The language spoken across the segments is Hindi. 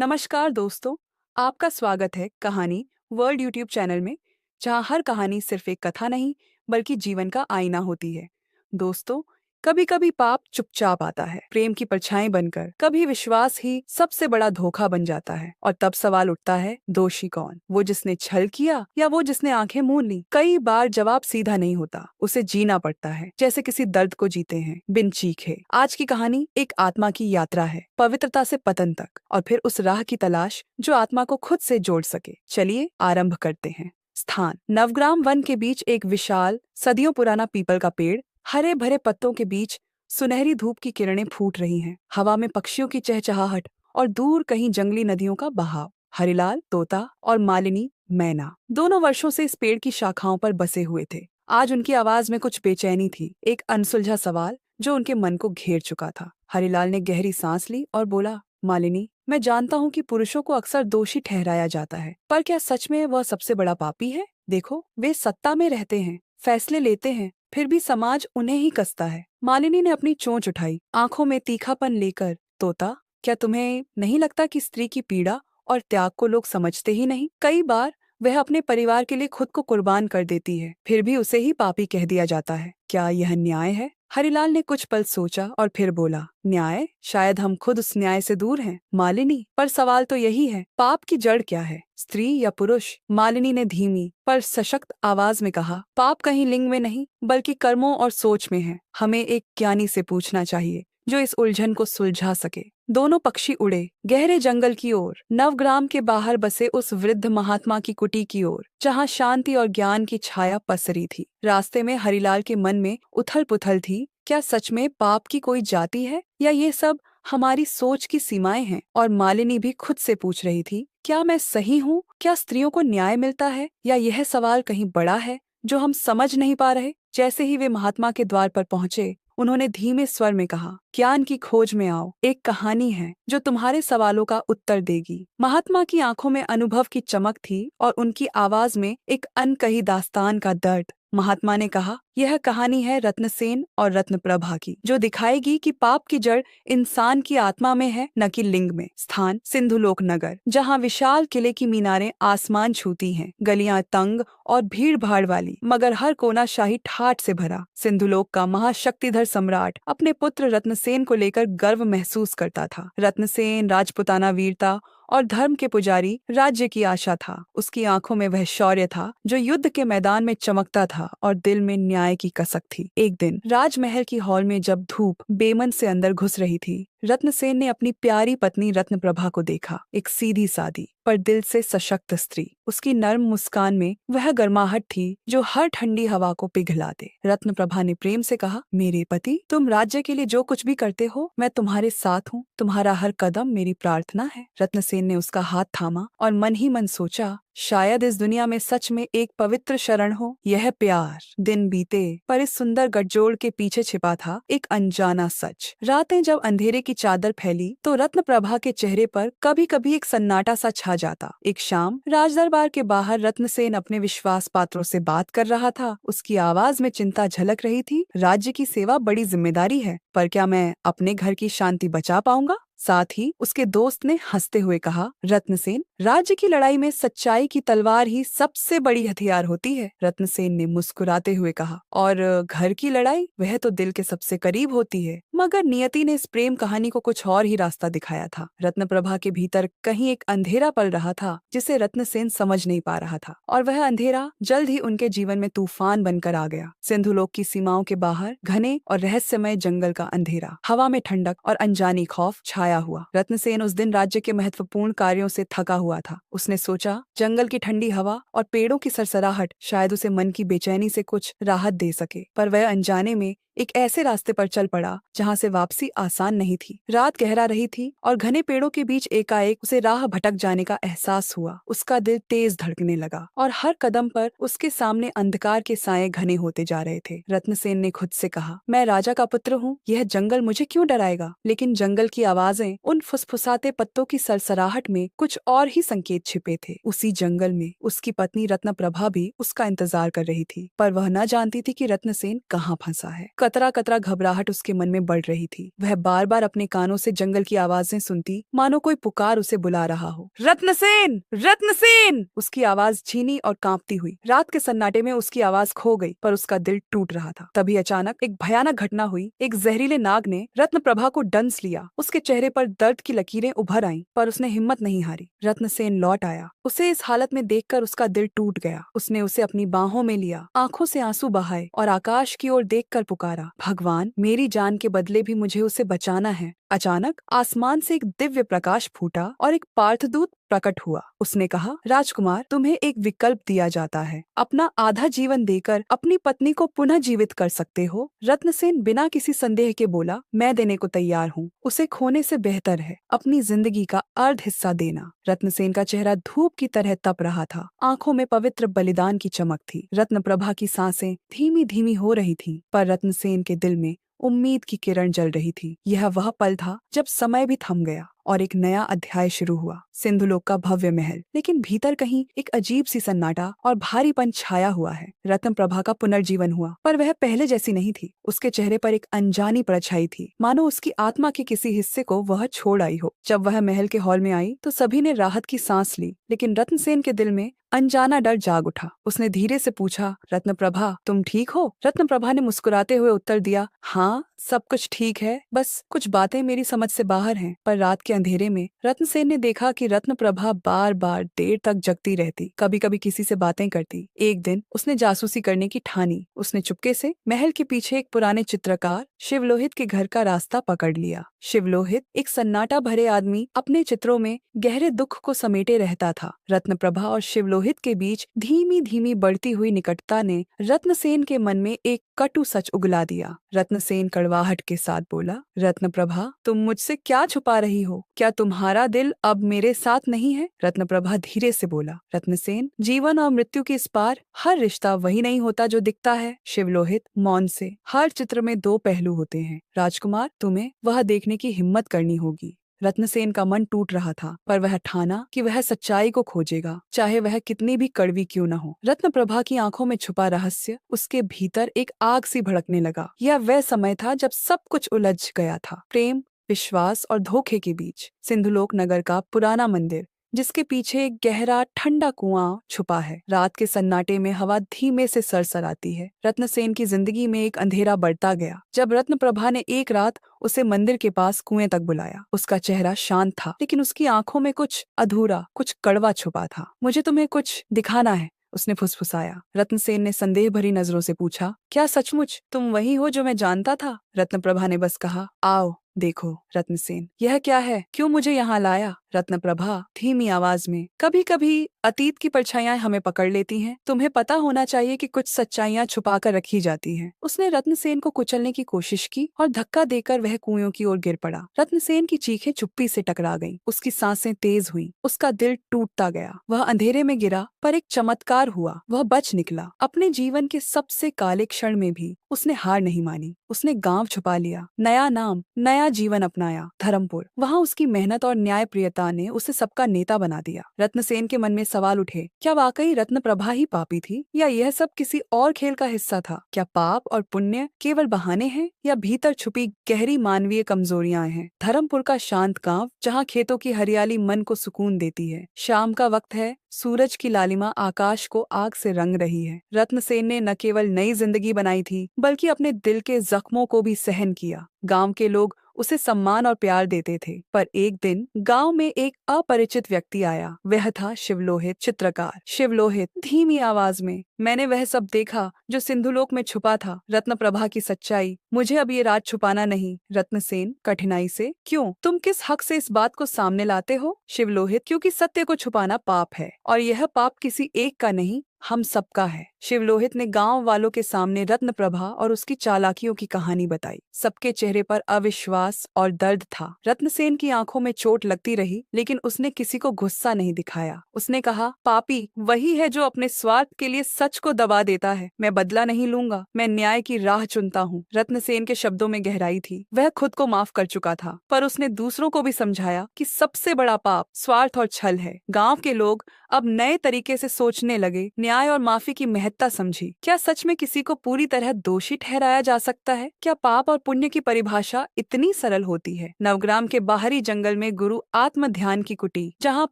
नमस्कार दोस्तों, आपका स्वागत है कहानी वर्ल्ड यूट्यूब चैनल में, जहां हर कहानी सिर्फ एक कथा नहीं, बल्कि जीवन का आईना होती है। दोस्तों, कभी कभी पाप चुपचाप आता है, प्रेम की परछाई बनकर। कभी विश्वास ही सबसे बड़ा धोखा बन जाता है, और तब सवाल उठता है, दोषी कौन? वो जिसने छल किया या वो जिसने आंखें मूंद ली? कई बार जवाब सीधा नहीं होता, उसे जीना पड़ता है, जैसे किसी दर्द को जीते हैं बिन चीखे। आज की कहानी एक आत्मा की यात्रा है, पवित्रता से पतन तक, और फिर उस राह की तलाश जो आत्मा को खुद से जोड़ सके। चलिए आरंभ करते हैं। स्थान: नवग्राम वन के बीच एक विशाल सदियों पुराना पीपल का पेड़। हरे भरे पत्तों के बीच सुनहरी धूप की किरणें फूट रही हैं। हवा में पक्षियों की चहचहाहट और दूर कहीं जंगली नदियों का बहाव। हरिलाल तोता और मालिनी मैना दोनों वर्षों से इस पेड़ की शाखाओं पर बसे हुए थे। आज उनकी आवाज में कुछ बेचैनी थी, एक अनसुलझा सवाल जो उनके मन को घेर चुका था। हरिलाल ने गहरी सांस ली और बोला, मालिनी, मैं जानता हूँ कि पुरुषों को अक्सर दोषी ठहराया जाता है, पर क्या सच में वह सबसे बड़ा पापी है? देखो, वे सत्ता में रहते हैं, फैसले लेते हैं, फिर भी समाज उन्हें ही कसता है। मालिनी ने अपनी चोंच उठाई, आंखों में तीखापन लेकर। तोता, क्या तुम्हें नहीं लगता कि स्त्री की पीड़ा और त्याग को लोग समझते ही नहीं? कई बार वह अपने परिवार के लिए खुद को कुर्बान कर देती है, फिर भी उसे ही पापी कह दिया जाता है। क्या यह न्याय है? हरिलाल ने कुछ पल सोचा और फिर बोला, न्याय? शायद हम खुद उस न्याय से दूर हैं, मालिनी। पर सवाल तो यही है, पाप की जड़ क्या है, स्त्री या पुरुष? मालिनी ने धीमी पर सशक्त आवाज में कहा, पाप कहीं लिंग में नहीं, बल्कि कर्मों और सोच में है। हमें एक ज्ञानी से पूछना चाहिए जो इस उलझन को सुलझा सके। दोनों पक्षी उड़े गहरे जंगल की ओर, नवग्राम के बाहर बसे उस वृद्ध महात्मा की कुटी की ओर, जहाँ शांति और ज्ञान की छाया पसरी थी। रास्ते में हरिलाल के मन में उथल पुथल थी। क्या सच में पाप की कोई जाति है, या ये सब हमारी सोच की सीमाएं हैं? और मालिनी भी खुद से पूछ रही थी, क्या मैं सही हूँ? क्या स्त्रियों को न्याय मिलता है, या यह सवाल कहीं बड़ा है जो हम समझ नहीं पा रहे? जैसे ही वे महात्मा के द्वार पर पहुंचे, उन्होंने धीमे स्वर में कहा, ज्ञान की खोज में आओ, एक कहानी है जो तुम्हारे सवालों का उत्तर देगी। महात्मा की आंखों में अनुभव की चमक थी और उनकी आवाज में एक अनकही दास्तान का दर्द। महात्मा ने कहा, यह कहानी है रत्नसेन और रत्नप्रभा की, जो दिखाएगी कि पाप की जड़ इंसान की आत्मा में है, न कि लिंग में। स्थान: सिंधुलोक नगर, जहाँ विशाल किले की मीनारें आसमान छूती हैं, गलियां तंग और भीड़ भाड़ वाली, मगर हर कोना शाही ठाठ से भरा। सिंधुलोक का महाशक्तिधर सम्राट अपने पुत्र रत्नसेन को लेकर गर्व महसूस करता था। रत्नसेन राजपुताना वीरता और धर्म के पुजारी, राज्य की आशा था। उसकी आंखों में वह शौर्य था जो युद्ध के मैदान में चमकता था, और दिल में न्याय की कसक थी। एक दिन राजमहल की हॉल में जब धूप बेमन से अंदर घुस रही थी, रत्नसेन ने अपनी प्यारी पत्नी रत्नप्रभा को देखा। एक सीधी सादी पर दिल से सशक्त स्त्री। उसकी नर्म मुस्कान में वह गर्माहट थी जो हर ठंडी हवा को पिघला दे। रत्नप्रभा ने प्रेम से कहा, मेरे पति, तुम राज्य के लिए जो कुछ भी करते हो, मैं तुम्हारे साथ हूँ। तुम्हारा हर कदम मेरी प्रार्थना है। रत्नसेन ने उसका हाथ थामा और मन ही मन सोचा, शायद इस दुनिया में सच में एक पवित्र शरण हो, यह प्यार। दिन बीते, पर इस सुंदर गठजोड़ के पीछे छिपा था एक अनजाना सच। रातें जब अंधेरे की चादर फैली, तो रत्नप्रभा के चेहरे पर कभी कभी एक सन्नाटा सा छा जाता। एक शाम राजदरबार के बाहर रत्नसेन अपने विश्वास पात्रों से बात कर रहा था। उसकी आवाज में चिंता झलक रही थी। राज्य की सेवा बड़ी जिम्मेदारी है, पर क्या मैं अपने घर की शांति बचा पाऊंगा? साथ ही उसके दोस्त ने हंसते हुए कहा, रत्नसेन, राज्य की लड़ाई में सच्चाई की तलवार ही सबसे बड़ी हथियार होती है। रत्नसेन ने मुस्कुराते हुए कहा, और घर की लड़ाई? वह तो दिल के सबसे करीब होती है। मगर नियति ने इस प्रेम कहानी को कुछ और ही रास्ता दिखाया था। रत्नप्रभा के भीतर कहीं एक अंधेरा पल रहा था जिसे रत्नसेन समझ नहीं पा रहा था, और वह अंधेरा जल्द ही उनके जीवन में तूफान बनकर आ गया। सिंधुलोक की सीमाओं के बाहर घने और रहस्यमय जंगल का अंधेरा, हवा में ठंडक और अनजानी खौफ छाया हुआ। रत्नसेन उस दिन राज्य के महत्वपूर्ण कार्यों से थका हुआ था। उसने सोचा, जंगल की ठंडी हवा और पेड़ों की सरसराहट शायद उसे मन की बेचैनी से कुछ राहत दे सके। पर वह अनजाने में एक ऐसे रास्ते पर चल पड़ा जहाँ से वापसी आसान नहीं थी। रात गहरा रही थी और घने पेड़ों के बीच एकाएक उसे राह भटक जाने का एहसास हुआ। उसका दिल तेज धड़कने लगा और हर कदम पर उसके सामने अंधकार के साए घने होते जा रहे थे। रत्नसेन ने खुद से कहा, मैं राजा का पुत्र हूँ, यह जंगल मुझे क्यों डराएगा? लेकिन जंगल की आवाजें, उन फुसफुसाते पत्तों की सरसराहट में कुछ और ही संकेत छिपे थे। उसी जंगल में उसकी पत्नी रत्नप्रभा भी उसका इंतजार कर रही थी, पर वह न जानती थी कि रत्नसेन कहाँ फंसा है। कतरा कतरा घबराहट उसके मन में बढ़ रही थी। वह बार बार अपने कानों से जंगल की आवाजें सुनती, मानो कोई पुकार उसे बुला रहा हो। रत्नसेन, रत्नसेन! उसकी आवाज झीनी और कांपती हुई। रात के सन्नाटे में उसकी आवाज खो गई, पर उसका दिल टूट रहा था। तभी अचानक एक भयानक घटना हुई। एक जहरीले नाग ने रत्नप्रभा को डंस लिया। उसके चेहरे पर दर्द की लकीरें उभर आईं, पर उसने हिम्मत नहीं हारी। रत्नसेन लौट आया। उसे इस हालत में देखकर उसका दिल टूट गया। उसने उसे अपनी बाहों में लिया, आंखों से आंसू बहाए और आकाश की ओर देखकर पुकारा, भगवान, मेरी जान के बदले भी मुझे उसे बचाना है। अचानक आसमान से एक दिव्य प्रकाश फूटा और एक पार्थदूत प्रकट हुआ। उसने कहा, राजकुमार, तुम्हें एक विकल्प दिया जाता है। अपना आधा जीवन देकर अपनी पत्नी को पुनः जीवित कर सकते हो। रत्नसेन बिना किसी संदेह के बोला, मैं देने को तैयार हूँ। उसे खोने से बेहतर है अपनी जिंदगी का अर्ध हिस्सा देना। रत्नसेन का चेहरा धूप की तरह तप रहा था। आंखों में पवित्र बलिदान की चमक थी। रत्नप्रभा की सांसें धीमी धीमी हो रही थीं, पर रत्नसेन के दिल में उम्मीद की किरण जल रही थी। यह वह पल था जब समय भी थम गया और एक नया अध्याय शुरू हुआ। सिंधुलोक का भव्य महल, लेकिन भीतर कहीं एक अजीब सी सन्नाटा और भारीपन छाया हुआ है। रत्नप्रभा का पुनर्जीवन हुआ, पर वह पहले जैसी नहीं थी। उसके चेहरे पर एक अनजानी परछाई थी, मानो उसकी आत्मा के किसी हिस्से को वह छोड़ आई हो। जब वह महल के हॉल में आई तो सभी ने राहत की सांस ली, लेकिन रत्नसेन के दिल में अनजाना डर जाग उठा। उसने धीरे से पूछा, रत्नप्रभा, तुम ठीक हो? रत्नप्रभा ने मुस्कुराते हुए उत्तर दिया, हाँ, सब कुछ ठीक है, बस कुछ बातें मेरी समझ से बाहर हैं। पर रात के अंधेरे में रत्नसेन ने देखा कि रत्नप्रभा बार बार देर तक जगती रहती, कभी कभी किसी से बातें करती। एक दिन उसने जासूसी करने की ठानी। उसने चुपके से महल के पीछे एक पुराने चित्रकार शिवलोहित के घर का रास्ता पकड़ लिया। शिवलोहित, एक सन्नाटा भरे आदमी, अपने चित्रों में गहरे दुख को समेटे रहता था। रत्नप्रभा और शिवलोहित के बीच धीमी धीमी बढ़ती हुई निकटता ने रत्नसेन के मन में एक कटु सच उगला दिया। रत्नसेन कड़वाहट के साथ बोला, रत्नप्रभा, तुम मुझसे क्या छुपा रही हो? क्या तुम्हारा दिल अब मेरे साथ नहीं है? रत्नप्रभा धीरे से बोला, रत्नसेन, जीवन और मृत्यु के इस पार हर रिश्ता वही नहीं होता जो दिखता है। शिवलोहित मौन से, हर चित्र में दो पहलू होते हैं राजकुमार, तुम्हें वह देखने की हिम्मत करनी होगी। रत्नसेन का मन टूट रहा था, पर वह ठाना कि वह सच्चाई को खोजेगा, चाहे वह कितनी भी कड़वी क्यों न हो। रत्नप्रभा की आंखों में छुपा रहस्य उसके भीतर एक आग सी भड़कने लगा। यह वह समय था जब सब कुछ उलझ गया था, प्रेम, विश्वास और धोखे के बीच। सिंधुलोक नगर का पुराना मंदिर, जिसके पीछे एक गहरा ठंडा कुआं छुपा है। रात के सन्नाटे में हवा धीमे से सरसराती है। रत्नसेन की जिंदगी में एक अंधेरा बढ़ता गया जब रत्नप्रभा ने एक रात उसे मंदिर के पास कुएं तक बुलाया। उसका चेहरा शांत था, लेकिन उसकी आंखों में कुछ अधूरा, कुछ कड़वा छुपा था। मुझे तुम्हें कुछ दिखाना है, उसने फुसफुसाया। रत्नसेन ने संदेह भरी नजरों से पूछा, क्या सचमुच तुम वही हो जो मैं जानता था? रत्नप्रभा ने बस कहा, आओ देखो। रत्नसेन, यह क्या है? क्यों मुझे यहाँ लाया? रत्नप्रभा धीमी आवाज में, कभी कभी अतीत की परछाइयां हमें पकड़ लेती हैं। तुम्हें पता होना चाहिए कि कुछ सच्चाइयां छुपा कर रखी जाती हैं। उसने रत्नसेन को कुचलने की कोशिश की और धक्का देकर वह कुएं की ओर गिर पड़ा। रत्नसेन की चीखें चुप्पी से टकरा गईं। उसकी सांसें तेज हुईं। उसका दिल टूटता गया। वह अंधेरे में गिरा, पर एक चमत्कार हुआ, वह बच निकला। अपने जीवन के सबसे काले क्षण में भी उसने हार नहीं मानी। उसने गांव छुपा लिया, नया नाम, नया जीवन अपनाया, धर्मपुर। वहाँ उसकी मेहनत और न्यायप्रियता ने उसे सबका नेता बना दिया। रत्नसेन के मन में सवाल उठे, क्या वाकई रत्नप्रभा ही पापी थी, या यह सब किसी और खेल का हिस्सा था? क्या पाप और पुण्य केवल बहाने हैं, या भीतर छुपी गहरी मानवीय कमजोरियां हैं? धर्मपुर का शांत गांव, जहाँ खेतों की हरियाली मन को सुकून देती है। शाम का वक्त है, सूरज की लालिमा आकाश को आग से रंग रही है। रत्नसेन ने न केवल नई जिंदगी बनाई थी, बल्कि अपने दिल के जख्मों को भी सहन किया। गांव के लोग उसे सम्मान और प्यार देते थे, पर एक दिन गांव में एक अपरिचित व्यक्ति आया। वह था शिवलोहित, चित्रकार। शिवलोहित धीमी आवाज में, मैंने वह सब देखा जो सिंधुलोक में छुपा था, रत्नप्रभा की सच्चाई। मुझे अब ये राज छुपाना नहीं। रत्नसेन कठिनाई से, क्यों? तुम किस हक से इस बात को सामने लाते हो? शिवलोहित, क्योंकि सत्य को छुपाना पाप है, और यह पाप किसी एक का नहीं, हम सबका है। शिवलोहित ने गांव वालों के सामने रत्नप्रभा और उसकी चालाकियों की कहानी बताई। सबके चेहरे पर अविश्वास और दर्द था। रत्नसेन की आंखों में चोट लगती रही, लेकिन उसने किसी को गुस्सा नहीं दिखाया। उसने कहा, पापी वही है जो अपने स्वार्थ के लिए सच को दबा देता है। मैं बदला नहीं लूंगा, मैं न्याय की राह चुनता हूँ। रत्नसेन के शब्दों में गहराई थी। वह खुद को माफ कर चुका था, पर उसने दूसरों को भी समझाया कि सबसे बड़ा पाप स्वार्थ और छल है। गाँव के लोग अब नए तरीके से सोचने लगे, न्याय और माफी की महत्ता समझी। क्या सच में किसी को पूरी तरह दोषी ठहराया जा सकता है? क्या पाप और पुण्य की परिभाषा इतनी सरल होती है? नवग्राम के बाहरी जंगल में गुरु आत्म ध्यान की कुटी, जहाँ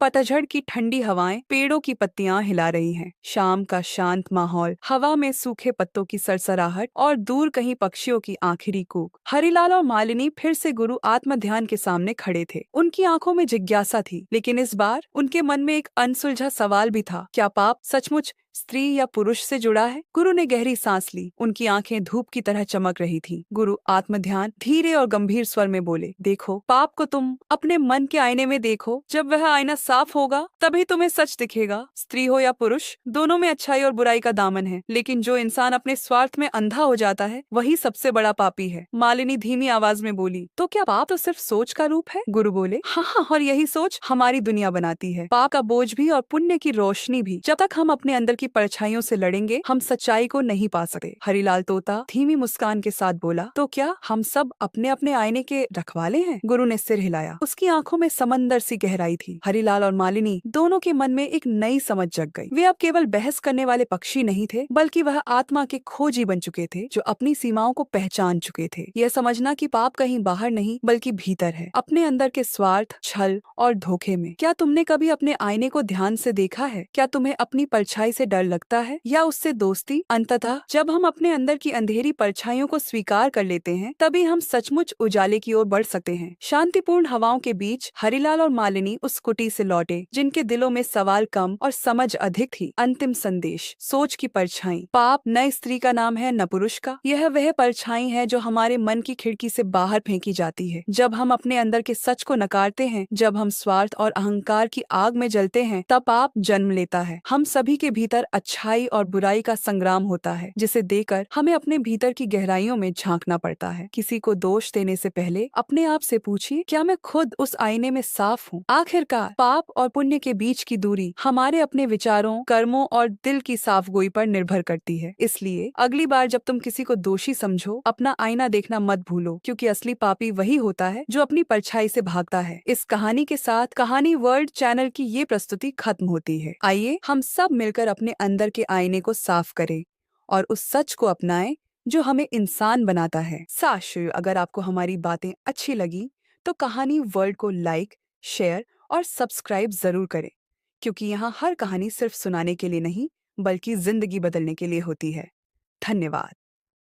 पतझड़ की ठंडी हवाएं पेड़ों की पत्तियां हिला रही हैं। शाम का शांत माहौल, हवा में सूखे पत्तों की सरसराहट और दूर कहीं पक्षियों की आखिरी कूक। हरिलाल और मालिनी फिर से गुरु आत्म ध्यान के सामने खड़े थे। उनकी आंखों में जिज्ञासा थी, लेकिन इस बार उनके मन में एक अनसुलझा सवाल भी था। क्या पाप सचमुच स्त्री या पुरुष से जुड़ा है? गुरु ने गहरी सांस ली। उनकी आंखें धूप की तरह चमक रही थी। गुरु आत्म ध्यान धीरे और गंभीर स्वर में बोले, देखो, पाप को तुम अपने मन के आईने में देखो। जब वह आईना साफ होगा तभी तुम्हें सच दिखेगा। स्त्री हो या पुरुष, दोनों में अच्छाई और बुराई का दामन है, लेकिन जो इंसान अपने स्वार्थ में अंधा हो जाता है वही सबसे बड़ा पापी है। मालिनी धीमी आवाज में बोली, तो क्या पाप तो सिर्फ सोच का रूप है? गुरु बोले, हाँ हाँ, और यही सोच हमारी दुनिया बनाती है। पाप का बोझ भी और पुण्य की रोशनी भी। जब तक हम अपने अंदर की परछाइयों से लड़ेंगे, हम सच्चाई को नहीं पा सकते। हरिलाल तोता धीमी मुस्कान के साथ बोला, तो क्या हम सब अपने अपने आईने के रखवाले हैं? गुरु ने सिर हिलाया। उसकी आंखों में समंदर सी गहराई थी। हरिलाल और मालिनी दोनों के मन में एक नई समझ जग गई। वे अब केवल बहस करने वाले पक्षी नहीं थे, बल्कि वह आत्मा के खोजी बन चुके थे, जो अपनी सीमाओं को पहचान चुके थे। यह समझना कि पाप कहीं बाहर नहीं बल्कि भीतर है, अपने अंदर के स्वार्थ, छल और धोखे में। क्या तुमने कभी अपने आईने को ध्यान से देखा है? क्या तुम्हें अपनी परछाई से डर लगता है या उससे दोस्ती? अंततः जब हम अपने अंदर की अंधेरी परछाइयों को स्वीकार कर लेते हैं, तभी हम सचमुच उजाले की ओर बढ़ सकते हैं। शांतिपूर्ण हवाओं के बीच हरिलाल और मालिनी उस कुटी से लौटे, जिनके दिलों में सवाल कम और समझ अधिक थी। अंतिम संदेश, सोच की परछाई। पाप न स्त्री का नाम है, न पुरुष का। यह वह परछाई है जो हमारे मन की खिड़की से बाहर फेंकी जाती है। जब हम अपने अंदर के सच को नकारते हैं, जब हम स्वार्थ और अहंकार की आग में जलते हैं, तब पाप जन्म लेता है। हम सभी के भीतर अच्छाई और बुराई का संग्राम होता है, जिसे देखकर हमें अपने भीतर की गहराइयों में झांकना पड़ता है। किसी को दोष देने से पहले अपने आप से पूछिए, क्या मैं खुद उस आईने में साफ हूँ? आखिरकार पाप और पुण्य के बीच की दूरी हमारे अपने विचारों, कर्मों और दिल की साफगोई पर निर्भर करती है। इसलिए अगली बार जब तुम किसी को दोषी समझो, अपना आईना देखना मत भूलो, क्योंकि असली पापी वही होता है जो अपनी परछाई से भागता है। इस कहानी के साथ कहानी वर्ल्ड चैनल की ये प्रस्तुति खत्म होती है। आइए हम सब मिलकर अपने अंदर के आईने को साफ करें और उस सच को अपनाएं जो हमें इंसान बनाता है। साशु, अगर आपको हमारी बातें अच्छी लगी तो कहानी वर्ल्ड को लाइक, शेयर और सब्सक्राइब जरूर करें, क्योंकि यहाँ हर कहानी सिर्फ सुनाने के लिए नहीं, बल्कि जिंदगी बदलने के लिए होती है। धन्यवाद।